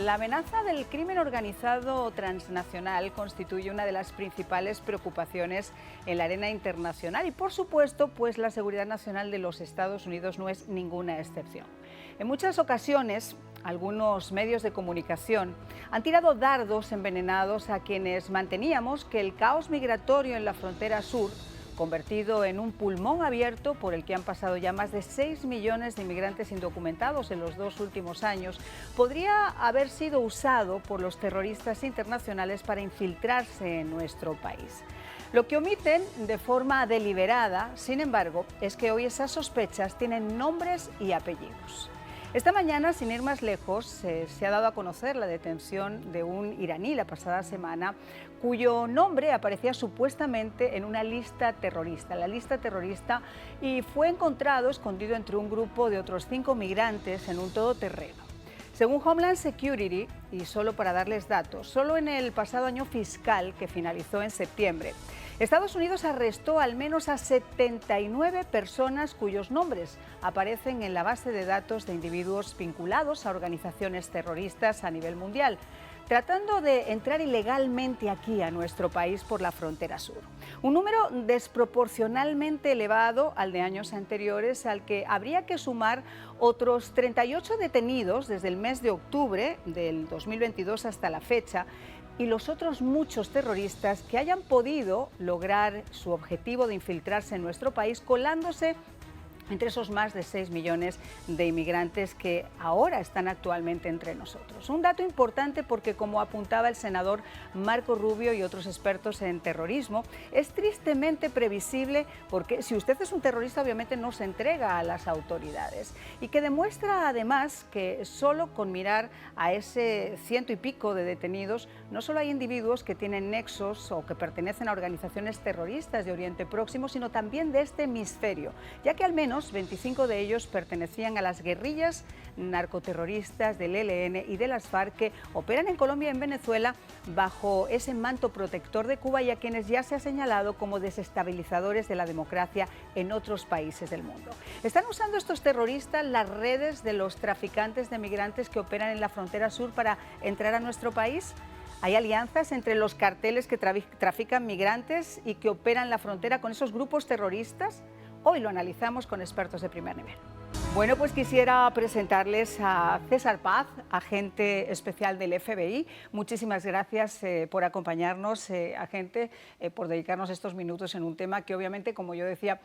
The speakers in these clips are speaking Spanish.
La amenaza del crimen organizado transnacional constituye una de las principales preocupaciones en la arena internacional y, por supuesto, pues la seguridad nacional de los Estados Unidos no es ninguna excepción. En muchas ocasiones, algunos medios de comunicación han tirado dardos envenenados a quienes manteníamos que el caos migratorio en la frontera sur, convertido en un pulmón abierto por el que han pasado ya más de 6 millones de inmigrantes indocumentados en los 2 últimos años, podría haber sido usado por los terroristas internacionales para infiltrarse en nuestro país. Lo que omiten de forma deliberada, sin embargo, es que hoy esas sospechas tienen nombres y apellidos. Esta mañana, sin ir más lejos, se ha dado a conocer la detención de un iraní la pasada semana, cuyo nombre aparecía supuestamente en una lista terrorista, y fue encontrado escondido entre un grupo de otros 5 migrantes en un todoterreno. Según Homeland Security, y solo para darles datos, solo en el pasado año fiscal que finalizó en septiembre, Estados Unidos arrestó al menos a 79 personas cuyos nombres aparecen en la base de datos de individuos vinculados a organizaciones terroristas a nivel mundial, tratando de entrar ilegalmente aquí a nuestro país por la frontera sur. Un número desproporcionalmente elevado al de años anteriores, al que habría que sumar otros 38 detenidos desde el mes de octubre del 2022 hasta la fecha, y los otros muchos terroristas que hayan podido lograr su objetivo de infiltrarse en nuestro país colándose entre esos más de 6 millones de inmigrantes que ahora están actualmente entre nosotros. Un dato importante porque, como apuntaba el senador Marco Rubio y otros expertos en terrorismo, es tristemente previsible porque si usted es un terrorista obviamente no se entrega a las autoridades, y que demuestra además que solo con mirar a ese 100 y pico de detenidos no solo hay individuos que tienen nexos o que pertenecen a organizaciones terroristas de Oriente Próximo, sino también de este hemisferio, ya que al menos 25 de ellos pertenecían a las guerrillas narcoterroristas del ELN y de las FARC que operan en Colombia y en Venezuela bajo ese manto protector de Cuba, y a quienes ya se ha señalado como desestabilizadores de la democracia en otros países del mundo. ¿Están usando estos terroristas las redes de los traficantes de migrantes que operan en la frontera sur para entrar a nuestro país? ¿Hay alianzas entre los carteles que trafican migrantes y que operan en la frontera con esos grupos terroristas? Hoy lo analizamos con expertos de primer nivel. Bueno, pues quisiera presentarles a César Paz, agente especial del FBI. Muchísimas gracias por acompañarnos, agente, por dedicarnos estos minutos en un tema que obviamente, como yo decía,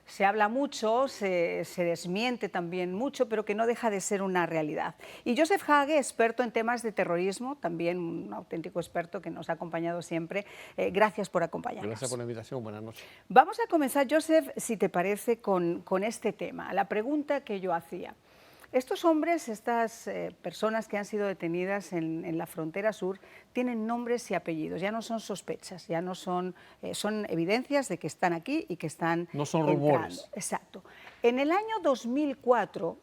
se habla mucho, se desmiente también mucho, pero que no deja de ser una realidad. Y Joseph Hage, experto en temas de terrorismo, también un auténtico experto que nos ha acompañado siempre. Gracias por acompañarnos. Gracias por la invitación, buenas noches. Vamos a comenzar, Joseph, si te parece, con este tema. La pregunta que yo hacía. Estos hombres, estas personas que han sido detenidas en la frontera sur, tienen nombres y apellidos, ya no son sospechas, ya no son, son evidencias de que están aquí y que están no son entrando. rumores. Exacto. En el año 2004,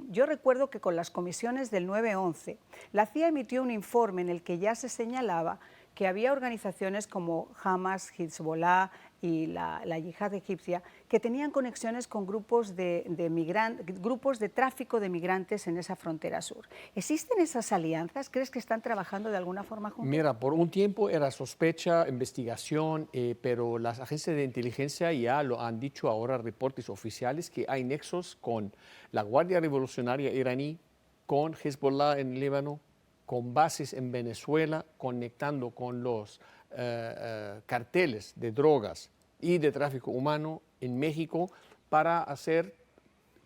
yo recuerdo que con las comisiones del 9-11, la CIA emitió un informe en el que ya se señalaba que había organizaciones como Hamas, Hezbollah y la Yihad egipcia que tenían conexiones con grupos de tráfico de migrantes en esa frontera sur. ¿Existen esas alianzas? ¿Crees que están trabajando de alguna forma juntos? Mira, por un tiempo era sospecha, investigación, pero las agencias de inteligencia ya lo han dicho ahora, reportes oficiales, que hay nexos con la Guardia Revolucionaria iraní, con Hezbollah en Líbano, con bases en Venezuela, conectando con los carteles de drogas y de tráfico humano en México para hacer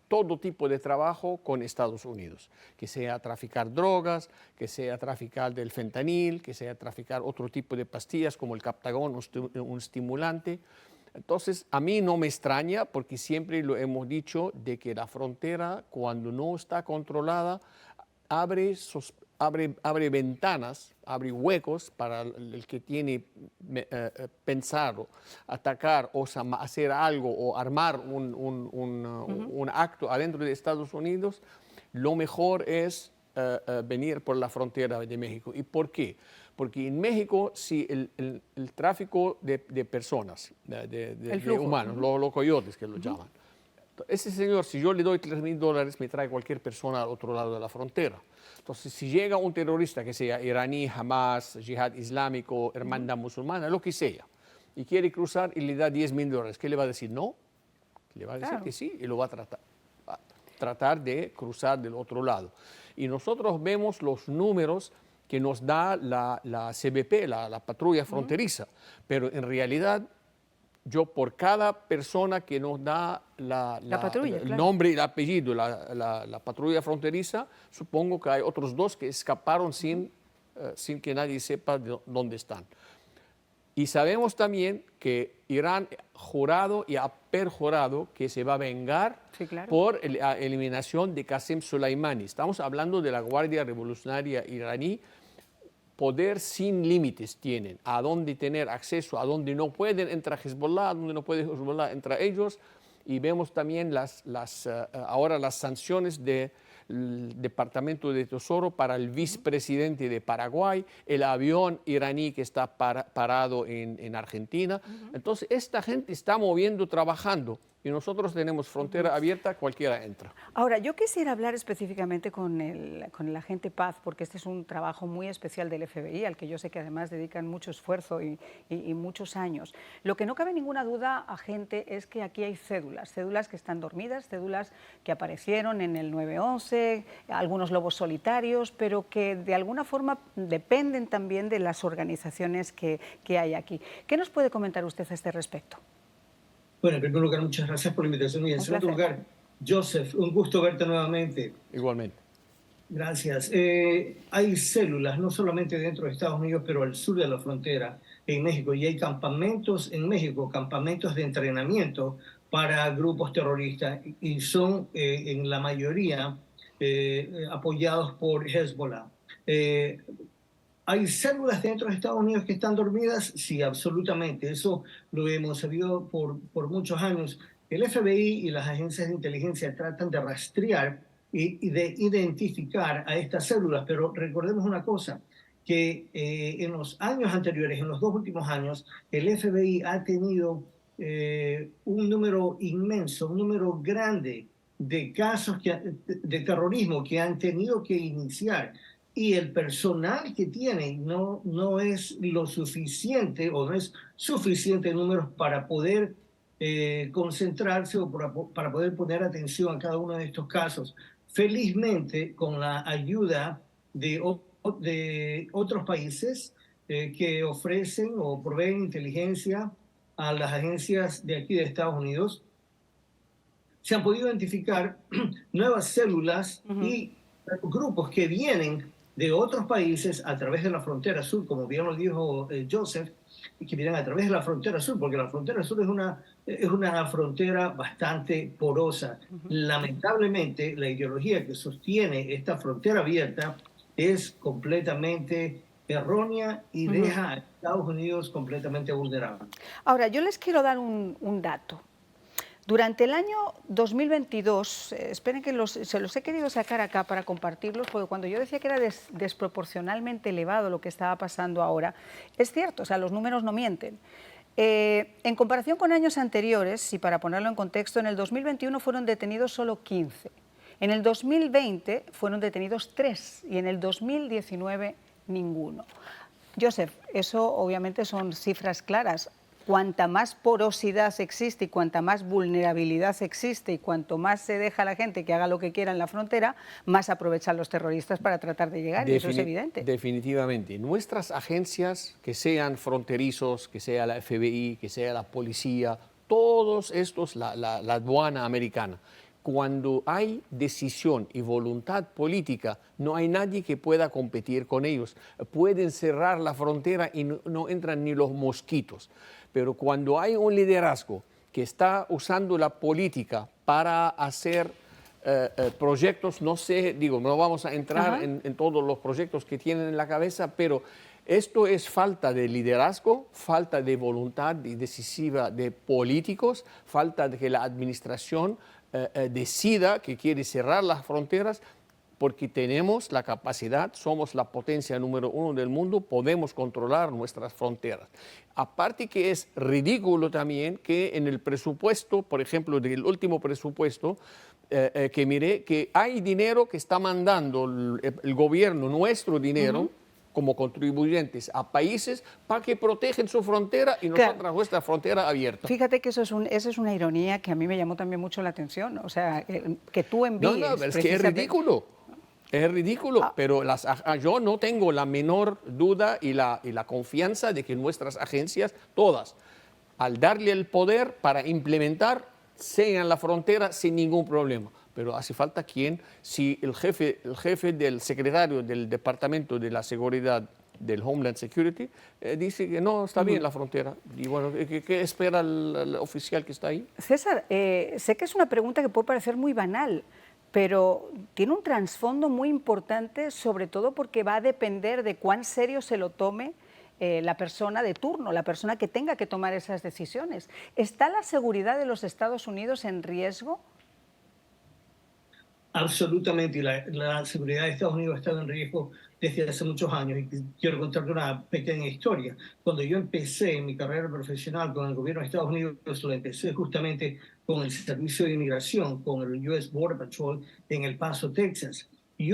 todo tipo de trabajo con Estados Unidos, que sea traficar drogas, que sea traficar del fentanil, que sea traficar otro tipo de pastillas como el Captagon, un estimulante. Entonces, a mí no me extraña, porque siempre lo hemos dicho, de que la frontera, cuando no está controlada, abre ventanas, abre huecos para el que tiene pensado atacar o hacer algo o armar un acto adentro de Estados Unidos. Lo mejor es venir por la frontera de México. ¿Y por qué? Porque en México, si el tráfico de personas, de humanos, los coyotes que lo llaman, Ese señor, si yo le doy $3,000, me trae cualquier persona al otro lado de la frontera. Entonces, si llega un terrorista que sea iraní, Hamas, Yihad Islámico, Hermandad Musulmana, lo que sea, y quiere cruzar y le da $10,000, ¿qué le va a decir? No. Le va a decir que sí y lo va a tratar de cruzar del otro lado. Y nosotros vemos los números que nos da la CBP, la patrulla fronteriza, pero en realidad yo por cada persona que nos da patrulla, el claro. nombre y el apellido, la patrulla fronteriza, supongo que hay otros 2 que escaparon sin que nadie sepa dónde están. Y sabemos también que Irán ha jurado y ha perjurado que se va a vengar por la eliminación de Qasem Soleimani. Estamos hablando de la Guardia Revolucionaria iraní. Poder sin límites tienen, a dónde tener acceso, a dónde no pueden entrar Hezbollah, a dónde no puede Hezbollah entrar ellos. Y vemos también ahora las sanciones del Departamento de Tesoro para el vicepresidente de Paraguay, el avión iraní que está parado en Argentina. Entonces, esta gente está moviendo, trabajando. Y nosotros tenemos frontera abierta, cualquiera entra. Ahora, yo quisiera hablar específicamente con el agente Paz, porque este es un trabajo muy especial del FBI, al que yo sé que además dedican mucho esfuerzo y muchos años. Lo que no cabe ninguna duda, agente, es que aquí hay cédulas que están dormidas, cédulas que aparecieron en el 9/11, algunos lobos solitarios, pero que de alguna forma dependen también de las organizaciones que hay aquí. ¿Qué nos puede comentar usted a este respecto? Bueno, en primer lugar, muchas gracias por la invitación. Y en segundo lugar, Joseph, un gusto verte nuevamente. Igualmente. Gracias. Hay células, no solamente dentro de Estados Unidos, pero al sur de la frontera, en México. Y hay campamentos en México, campamentos de entrenamiento para grupos terroristas. Y son, en la mayoría, apoyados por Hezbollah. ¿Hay células dentro de Estados Unidos que están dormidas? Sí, absolutamente. Eso lo hemos sabido por muchos años. El FBI y las agencias de inteligencia tratan de rastrear y de identificar a estas células, pero recordemos una cosa, que en los años anteriores, en los 2 últimos años, el FBI ha tenido un número inmenso, un número grande de casos de terrorismo que han tenido que iniciar. Y el personal que tienen no es lo suficiente o no es suficiente en números para poder concentrarse o para poder poner atención a cada uno de estos casos. Felizmente, con la ayuda de otros países que ofrecen o proveen inteligencia a las agencias de aquí de Estados Unidos, se han podido identificar nuevas células y grupos que vienen de otros países a través de la frontera sur, como bien lo dijo Joseph, que vienen a través de la frontera sur, porque la frontera sur es una frontera bastante porosa. Lamentablemente, la ideología que sostiene esta frontera abierta es completamente errónea y deja a Estados Unidos completamente vulnerable. Ahora, yo les quiero dar un dato. Durante el año 2022, esperen que se los he querido sacar acá para compartirlos, porque cuando yo decía que era desproporcionalmente elevado lo que estaba pasando ahora, es cierto, o sea, los números no mienten. En comparación con años anteriores, y para ponerlo en contexto, en el 2021 fueron detenidos solo 15, en el 2020 fueron detenidos 3 y en el 2019 ninguno. Joseph, eso obviamente son cifras claras. Cuanta más porosidad existe y cuanta más vulnerabilidad existe y cuanto más se deja a la gente que haga lo que quiera en la frontera, más aprovechan los terroristas para tratar de llegar, y eso es evidente. Definitivamente. Nuestras agencias, que sean fronterizos, que sea la FBI, que sea la policía, todos estos, la aduana americana, cuando hay decisión y voluntad política, no hay nadie que pueda competir con ellos. Pueden cerrar la frontera y no entran ni los mosquitos. Pero cuando hay un liderazgo que está usando la política para hacer proyectos, no sé, no vamos a entrar en todos los proyectos que tienen en la cabeza, pero esto es falta de liderazgo, falta de voluntad decisiva de políticos, falta de que la administración decida que quiere cerrar las fronteras. porque tenemos la capacidad, somos la potencia número 1 del mundo, podemos controlar nuestras fronteras. Aparte que es ridículo también que en el presupuesto, por ejemplo, del último presupuesto, que miré que hay dinero que está mandando el gobierno, nuestro dinero, como contribuyentes a países para que protegen su frontera y nosotros nuestra frontera abierta. Fíjate que eso es una ironía que a mí me llamó también mucho la atención. O sea, que tú envíes... No, es que es ridículo. Es ridículo, pero yo no tengo la menor duda y la confianza de que nuestras agencias, todas, al darle el poder para implementar, sean la frontera sin ningún problema. Pero hace falta si el jefe del secretario del Departamento de la Seguridad del Homeland Security dice que no, está bien la frontera. Y bueno, ¿qué espera el oficial que está ahí? César, sé que es una pregunta que puede parecer muy banal, pero tiene un trasfondo muy importante, sobre todo porque va a depender de cuán serio se lo tome la persona de turno, la persona que tenga que tomar esas decisiones. ¿Está la seguridad de los Estados Unidos en riesgo? Absolutamente, y la seguridad de Estados Unidos ha estado en riesgo desde hace muchos años. Y quiero contarte una pequeña historia. Cuando yo empecé mi carrera profesional con el gobierno de Estados Unidos, lo empecé justamente con el Servicio de Inmigración, con el US Border Patrol en El Paso, Texas. Y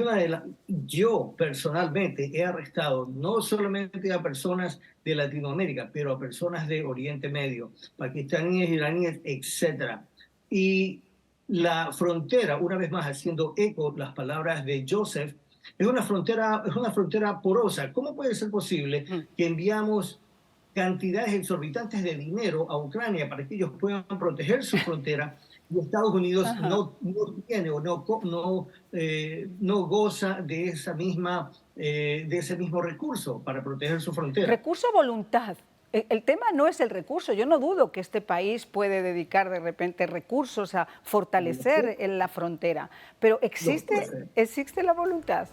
yo personalmente he arrestado no solamente a personas de Latinoamérica, pero a personas de Oriente Medio, pakistaníes, iraníes, etc. Y la frontera, una vez más haciendo eco las palabras de Joseph, es una frontera porosa. ¿Cómo puede ser posible que enviamos cantidades exorbitantes de dinero a Ucrania para que ellos puedan proteger su frontera y Estados Unidos no tiene o no goza de ese mismo recurso para proteger su frontera? Recurso voluntad. El tema no es el recurso. Yo no dudo que este país puede dedicar de repente recursos a fortalecer la frontera, pero ¿existe la voluntad?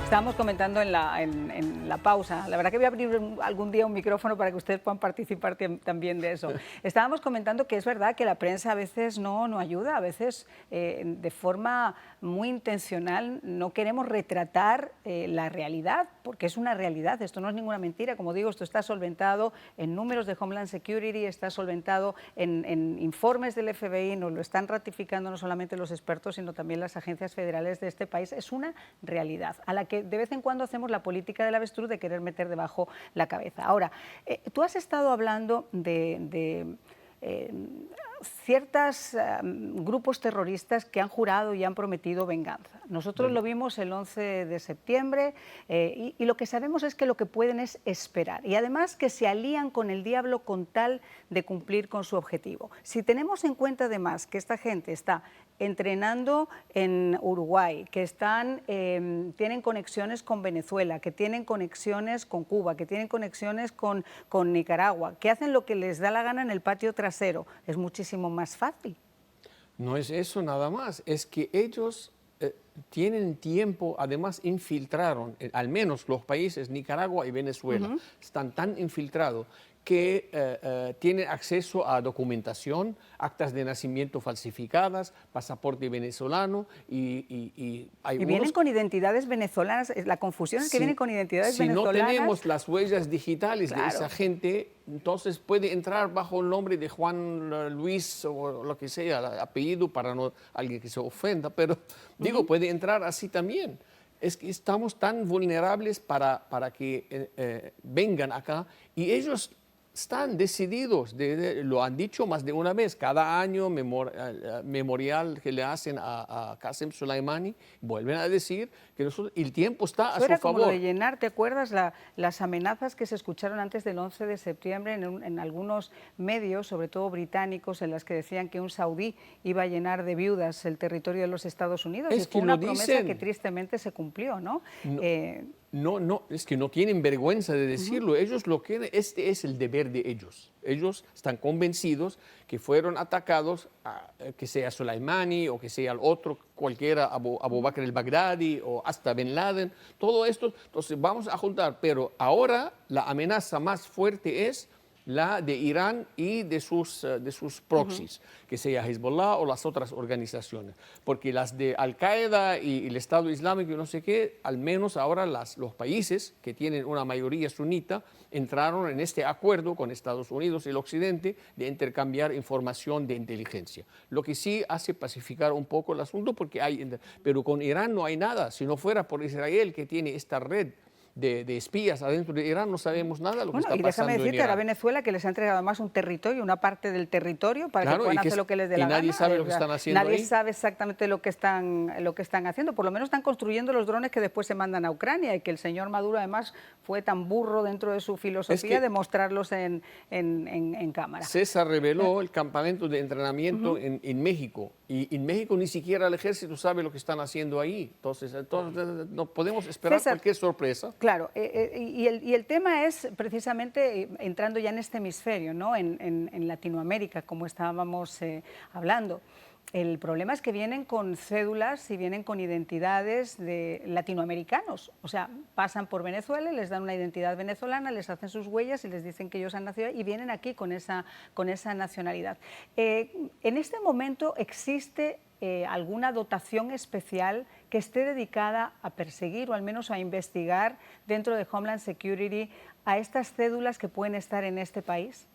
Estábamos comentando en la pausa, la verdad que voy a abrir algún día un micrófono para que ustedes puedan participar también de eso. Estábamos comentando que es verdad que la prensa a veces no ayuda, a veces de forma muy intencional no queremos retratar la realidad, porque es una realidad, esto no es ninguna mentira, como digo, esto está solventado en números de Homeland Security, está solventado en informes del FBI, nos lo están ratificando no solamente los expertos, sino también las agencias federales de este país, es una realidad a la que de vez en cuando hacemos la política del avestruz de querer meter debajo la cabeza. Ahora, tú has estado hablando de ciertos grupos terroristas que han jurado y han prometido venganza. Nosotros lo vimos el 11 de septiembre y lo que sabemos es que lo que pueden es esperar y además que se alían con el diablo con tal de cumplir con su objetivo. Si tenemos en cuenta además que esta gente está entrenando en Uruguay, que tienen conexiones con Venezuela, que tienen conexiones con Cuba, que tienen conexiones con Nicaragua, que hacen lo que les da la gana en el patio trasero, es muchísimo más fácil. No es eso nada más, es que ellos tienen tiempo, además infiltraron, al menos los países Nicaragua y Venezuela, están tan infiltrados que tienen acceso a documentación, actas de nacimiento falsificadas, pasaporte venezolano y vienen con identidades venezolanas. La confusión es que vienen con identidades venezolanas. Si no tenemos las huellas digitales de esa gente, entonces puede entrar bajo el nombre de Juan Luis o lo que sea, el apellido para alguien que se ofenda, pero digo, puede entrar así también. Es que estamos tan vulnerables para que vengan acá y ellos están decididos, lo han dicho más de una vez, cada año memorial que le hacen a Qasem Soleimani, vuelven a decir que el tiempo está a su favor. Como lo de llenar, ¿te acuerdas las amenazas que se escucharon antes del 11 de septiembre en algunos medios, sobre todo británicos, en las que decían que un saudí iba a llenar de viudas el territorio de los Estados Unidos? Es fue una promesa que tristemente se cumplió, ¿no? No, es que no tienen vergüenza de decirlo. Ellos lo quieren, este es el deber de ellos. Ellos están convencidos que fueron atacados, que sea Soleimani o que sea el otro, cualquiera, Abu Bakr el-Baghdadi o hasta Bin Laden, todo esto. Entonces vamos a juntar, pero ahora la amenaza más fuerte es la de Irán y de sus proxies, que sea Hezbollah o las otras organizaciones. Porque las de Al-Qaeda y el Estado Islámico y no sé qué, al menos ahora los países que tienen una mayoría sunita entraron en este acuerdo con Estados Unidos y el Occidente de intercambiar información de inteligencia. Lo que sí hace pacificar un poco el asunto, porque pero con Irán no hay nada. Si no fuera por Israel, que tiene esta red de espías adentro de Irán, no sabemos nada de lo que está pasando en Irán. Y déjame decirte, ahora Venezuela, que les ha entregado además un territorio, una parte del territorio, para que puedan hacer lo que les dé la gana. Y nadie sabe lo que están haciendo ahí. Nadie sabe exactamente lo que están haciendo. Por lo menos están construyendo los drones que después se mandan a Ucrania, y que el señor Maduro además fue tan burro dentro de su filosofía de mostrarlos en cámara. César reveló el campamento de entrenamiento en México, y en México ni siquiera el ejército sabe lo que están haciendo ahí. Entonces no podemos esperar cualquier sorpresa. Claro, y el tema es precisamente, entrando ya en este hemisferio, ¿no? en Latinoamérica, como estábamos hablando. El problema es que vienen con cédulas y vienen con identidades de latinoamericanos. O sea, pasan por Venezuela, les dan una identidad venezolana, les hacen sus huellas y les dicen que ellos han nacido y vienen aquí con esa nacionalidad. En este momento existe alguna dotación especial que esté dedicada a perseguir o al menos a investigar dentro de Homeland Security a estas cédulas que pueden estar en este país?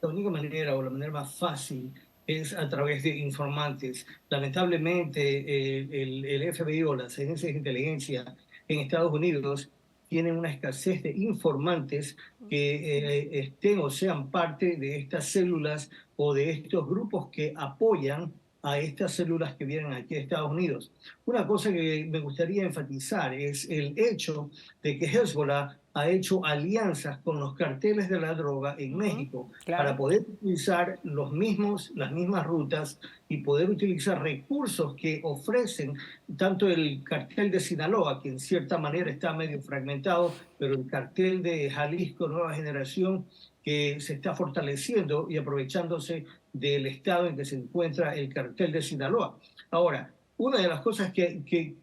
La única manera o la manera más fácil es a través de informantes. Lamentablemente, el FBI o las agencias de inteligencia en Estados Unidos tienen una escasez de informantes que estén o sean parte de estas células o de estos grupos que apoyan a estas células que vienen aquí a Estados Unidos. Una cosa que me gustaría enfatizar es el hecho de que Hezbollah ha hecho alianzas con los carteles de la droga en México para poder utilizar las mismas rutas y poder utilizar recursos que ofrecen tanto el cartel de Sinaloa, que en cierta manera está medio fragmentado, pero el cartel de Jalisco Nueva Generación, que se está fortaleciendo y aprovechándose del estado en que se encuentra el cartel de Sinaloa. Ahora, una de las cosas que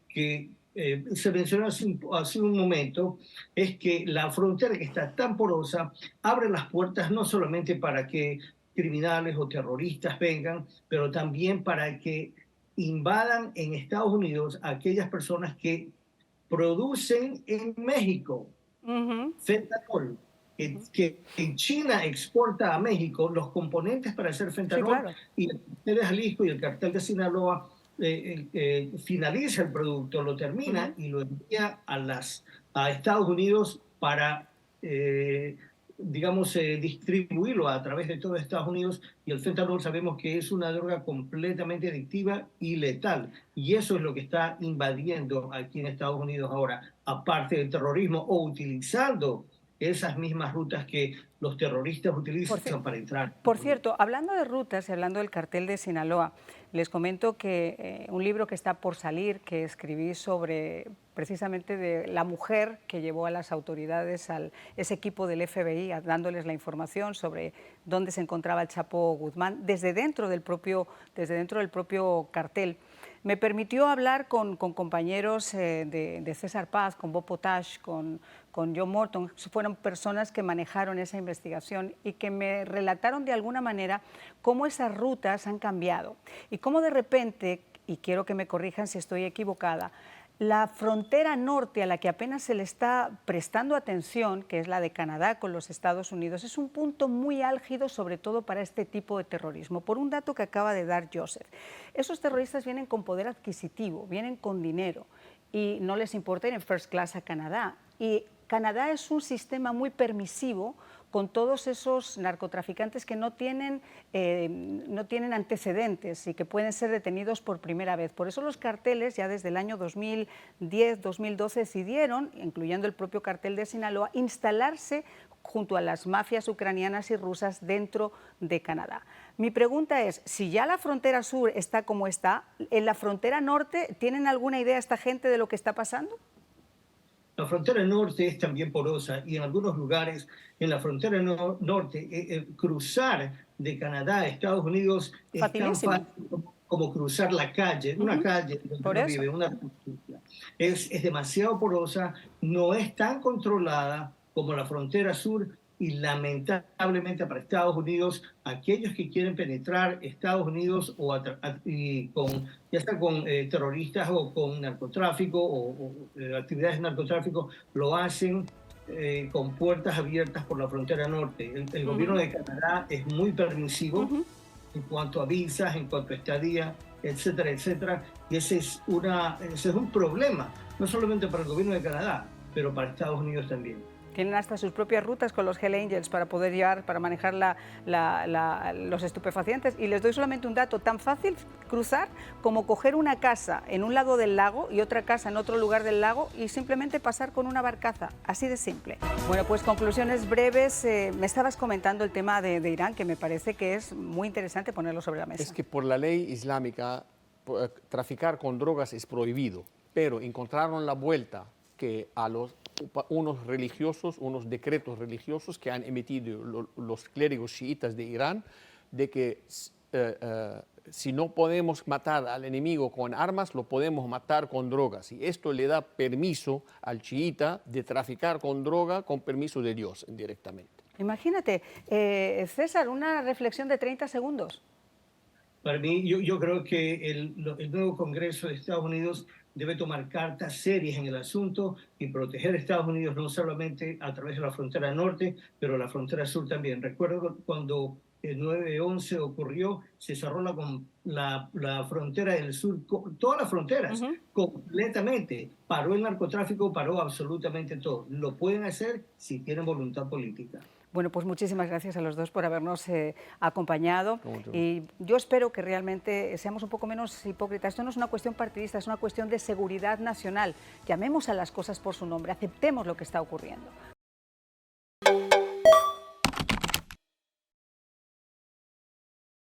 se mencionó hace un momento es que la frontera, que está tan porosa, abre las puertas no solamente para que criminales o terroristas vengan, pero también para que invadan en Estados Unidos a aquellas personas que producen en México fentanol, que en China exporta a México los componentes para hacer fentanol, y el cartel de Jalisco y el cartel de Sinaloa finaliza el producto, lo termina y lo envía a Estados Unidos para, distribuirlo a través de todo Estados Unidos. Y el fentanol sabemos que es una droga completamente adictiva y letal. Y eso es lo que está invadiendo aquí en Estados Unidos ahora, aparte del terrorismo, o utilizando esas mismas rutas que los terroristas utilizan para entrar. Por cierto, hablando de rutas y hablando del cartel de Sinaloa, les comento que un libro que está por salir, que escribí sobre precisamente de la mujer que llevó a las autoridades, ese equipo del FBI, dándoles la información sobre dónde se encontraba el Chapo Guzmán, desde dentro del propio cartel. Me permitió hablar con compañeros de César Paz, con Bob Potash, con John Morton. Fueron personas que manejaron esa investigación y que me relataron de alguna manera cómo esas rutas han cambiado y cómo de repente, y quiero que me corrijan si estoy equivocada, la frontera norte a la que apenas se le está prestando atención, que es la de Canadá con los Estados Unidos, es un punto muy álgido, sobre todo para este tipo de terrorismo. Por un dato que acaba de dar Joseph, esos terroristas vienen con poder adquisitivo, vienen con dinero y no les importa ir en first class a Canadá. Y Canadá es un sistema muy permisivo con todos esos narcotraficantes que no tienen antecedentes y que pueden ser detenidos por primera vez. Por eso los carteles ya desde el año 2010-2012 decidieron, incluyendo el propio cartel de Sinaloa, instalarse junto a las mafias ucranianas y rusas dentro de Canadá. Mi pregunta es, si ya la frontera sur está como está, ¿en la frontera norte tienen alguna idea esta gente de lo que está pasando? La frontera norte es también porosa y en algunos lugares en la frontera norte cruzar de Canadá a Estados Unidos es tan fácil como cruzar la calle, una calle donde uno vive, una es demasiado porosa, no es tan controlada como la frontera sur, y lamentablemente para Estados Unidos, aquellos que quieren penetrar Estados Unidos y ya sea con terroristas o con narcotráfico o actividades de narcotráfico, lo hacen con puertas abiertas por la frontera norte. El gobierno de Canadá es muy permisivo en cuanto a visas, en cuanto a estadía, etcétera, etcétera. Y ese es un problema, no solamente para el gobierno de Canadá, pero para Estados Unidos también. Tienen hasta sus propias rutas con los Hell Angels para poder llevar, para manejar los estupefacientes. Y les doy solamente un dato: tan fácil cruzar como coger una casa en un lado del lago y otra casa en otro lugar del lago y simplemente pasar con una barcaza, así de simple. Bueno, pues conclusiones breves. Me estabas comentando el tema de Irán, que me parece que es muy interesante ponerlo sobre la mesa. Es que por la ley islámica traficar con drogas es prohibido, pero encontraron la vuelta que a unos decretos religiosos que han emitido los clérigos chiitas de Irán, de que si no podemos matar al enemigo con armas, lo podemos matar con drogas. Y esto le da permiso al chiita de traficar con droga con permiso de Dios directamente. Imagínate, César, una reflexión de 30 segundos. Para mí, yo creo que el nuevo Congreso de Estados Unidos debe tomar cartas serias en el asunto y proteger a Estados Unidos no solamente a través de la frontera norte, pero la frontera sur también. Recuerdo cuando el 9/11 ocurrió, se cerró la frontera del sur, todas las fronteras, completamente. Paró el narcotráfico, paró absolutamente todo. Lo pueden hacer si tienen voluntad política. Bueno, pues muchísimas gracias a los dos por habernos acompañado y yo espero que realmente seamos un poco menos hipócritas. Esto no es una cuestión partidista, es una cuestión de seguridad nacional. Llamemos a las cosas por su nombre, aceptemos lo que está ocurriendo.